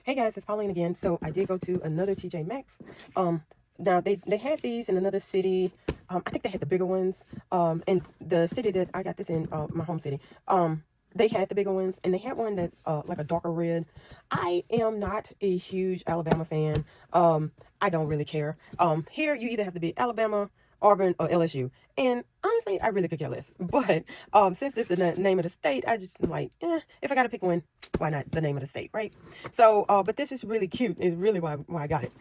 Hey guys, it's Pauline again. So I did go to another TJ Maxx. Now they had these in another city. I think they had the bigger ones. And the city that I got this in, my home city. They had the bigger ones, and they had one that's like a darker red. I am not a huge Alabama fan. I don't really care. Here you either have to be Alabama, Auburn, or LSU. And honestly, I really could care less. But since this is the name of the state, I just am like, if I gotta pick one, why not the name of the state, right? So, but this is really cute. Is really why I got it.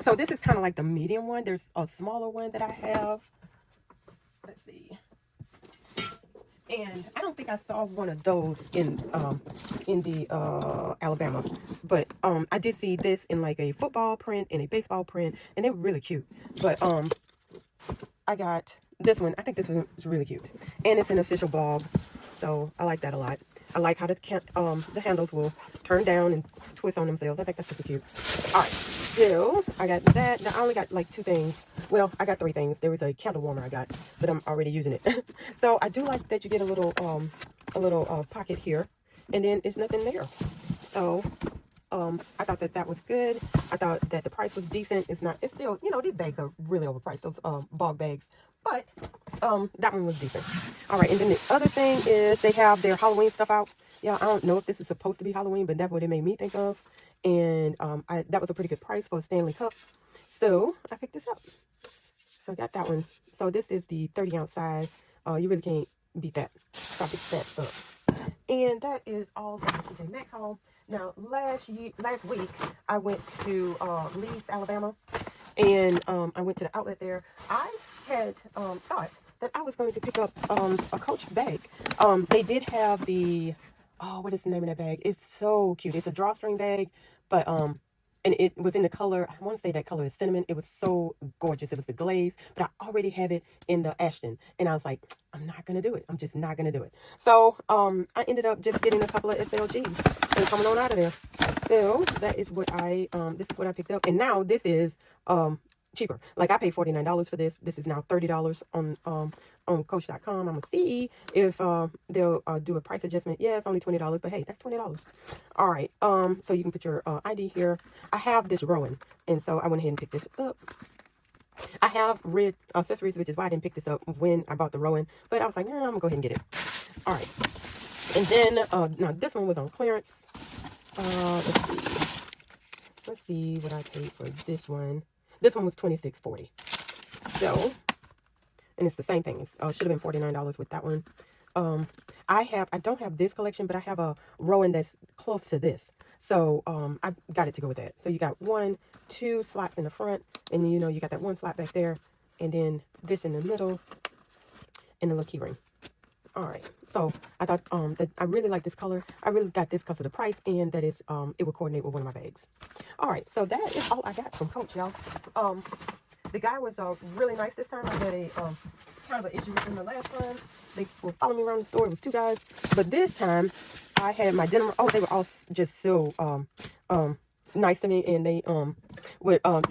So this is kind of like the medium one. There's a smaller one that I have. Let's see. And I don't think I saw one of those in the Alabama, but I did see this in like a football print and a baseball print, and they were really cute. But I got this one. I think this one is really cute, and it's an official Bogg, so I like that a lot. I like how the handles will turn down and twist on themselves. I think that's super cute. All right, so I got that. Now I only got like 2 things. Well, I got 3 things. There was a candle warmer I got, but I'm already using it. So I do like that you get a little pocket here, and then it's nothing there. So I thought that was good. I thought that the price was decent. It's still, these bags are really overpriced, those Bogg bags. But that one was decent. All right, and then the other thing is they have their Halloween stuff out. Yeah, I don't know if this is supposed to be Halloween, but that's what it made me think of. And that was a pretty good price for a Stanley cup. So I picked this up. So I got that one. So this is the 30-ounce size. You really can't beat that. So I picked that up. And that is all from the TJ Maxx haul. Now, last week, I went to Leeds, Alabama, and I went to the outlet there. I had thought that I was going to pick up a Coach bag. They did have the, what is the name of that bag? It's so cute. It's a drawstring bag, but and it was in the color, I want to say that color is cinnamon. It was so gorgeous. It was the glaze, but I already have it in the Ashton. And I was like, I'm not going to do it. I'm just not going to do it. So I ended up just getting a couple of SLGs and coming on out of there. So that is what this is what I picked up. And now this is cheaper. Like I paid $49 for this. This is now $30 on Coach.com. I'm gonna see if they'll do a price adjustment. Yeah, it's only $20, but hey, that's $20. All right. So you can put your ID here. I have this Rowan, and so I went ahead and picked this up. I have red accessories, which is why I didn't pick this up when I bought the Rowan, but I was like, I'm gonna go ahead and get it. All right. And then now this one was on clearance. Let's see what I paid for this one. This one was $26.40. So, and it's the same thing. It should have been $49 with that one. I don't have this collection, but I have a Rowan that's close to this. So, I got it to go with that. So you got 1, 2 slots in the front, and then, you got that 1 slot back there, and then this in the middle, and the little key ring. All right. So I thought that I really like this color. I really got this because of the price, and that it's it would coordinate with one of my bags. All right. So that is all I got from Coach, y'all. The guy was really nice this time. I had a kind of an issue with him the last time. They were following me around the store. It was 2 guys, but this time I had my denim. Oh, they were all just so nice to me, and they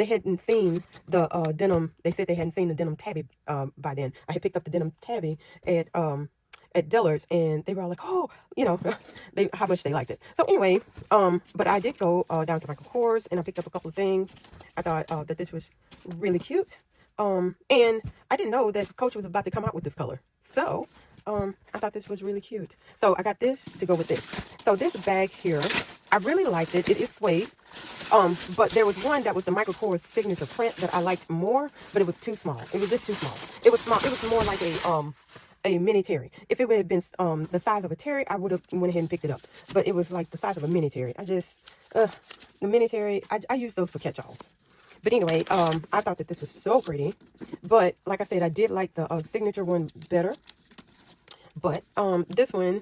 hadn't seen the denim. They said they hadn't seen the denim tabby by then. I had picked up the denim tabby at Dillard's, and they were all like, oh, how much they liked it. So anyway, but I did go down to Michael Kors, and I picked up a couple of things. I thought that this was really cute. And I didn't know that Coach was about to come out with this color. So, I thought this was really cute. So I got this to go with this. So this bag here, I really liked it. It is suede. But there was one that was the Michael Kors signature print that I liked more, but it was too small. It was just too small. It was small. It was more like a mini terry. If it would have been the size of a terry, I would have went ahead and picked it up. But it was like the size of a mini terry. The mini terry, I use those for catch-alls. But anyway, I thought that this was so pretty. But like I said, I did like the signature one better. But this one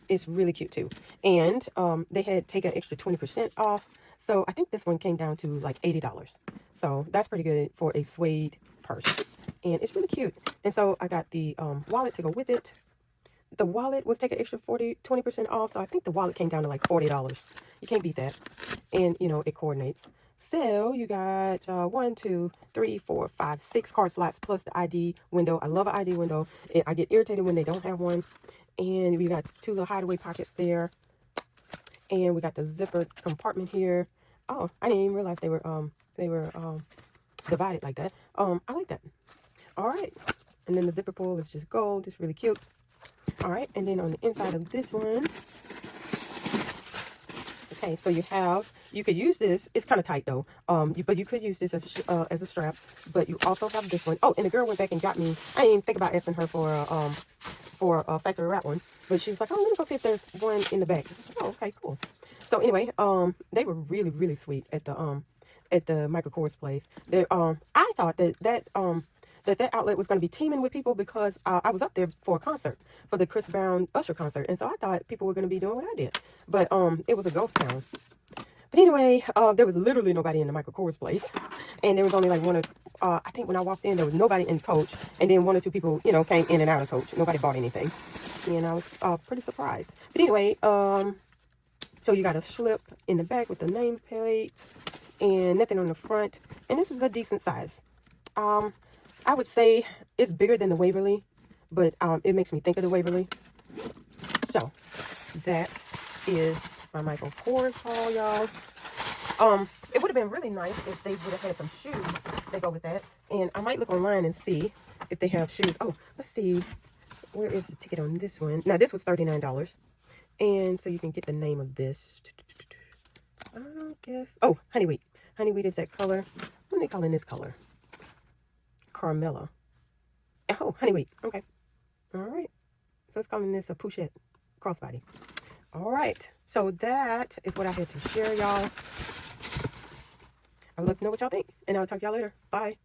is really cute too. And they had taken an extra 20% off. So I think this one came down to like $80. So that's pretty good for a suede purse. And it's really cute. And so I got the wallet to go with it. The wallet was taking extra 20% off. So I think the wallet came down to like $40. You can't beat that. And, it coordinates. So you got 1, 2, 3, 4, 5, 6 card slots plus the ID window. I love an ID window. I get irritated when they don't have one. And we got 2 little hideaway pockets there. And we got the zippered compartment here. Oh, I didn't even realize they were divided like that. I like that. All right. And then the zipper pull is just gold. It's really cute. All right. And then on the inside of this one, okay, so you could use this. It's kind of tight though. But you could use this as a strap. But you also have this one. Oh, and the girl went back and got me. I didn't even think about asking her for a factory wrap one, but she was like, "Oh, let me go see if there's one in the back." Oh, okay, cool. So anyway, they were really, really sweet at the Michael Kors place. They I thought that outlet was going to be teaming with people because I was up there for a concert, for the Chris Brown Usher concert, and so I thought people were going to be doing what I did, but it was a ghost town. But anyway, there was literally nobody in the Michael Kors place, and there was only like one or I think when I walked in, there was nobody in Coach, and then 1 or 2 people, you know, came in and out of Coach. Nobody bought anything, and I was pretty surprised. But anyway, so you got a slip in the back with the nameplate and nothing on the front, and this is a decent size. I would say it's bigger than the Waverly, but it makes me think of the Waverly. So that is my Michael Kors haul, y'all. It would have been really nice if they would have had some shoes that go with that. And I might look online and see if they have shoes. Oh, let's see. Where is the ticket on this one? Now, this was $39. And so you can get the name of this. I guess. Oh, honey wheat. Honey wheat is that color. What are they calling this color? Carmella. Oh, honey wheat. Okay. All right. So it's calling this a Pouchette crossbody. All right. So that is what I had to share, y'all. I would love to know what y'all think. And I'll talk to y'all later. Bye.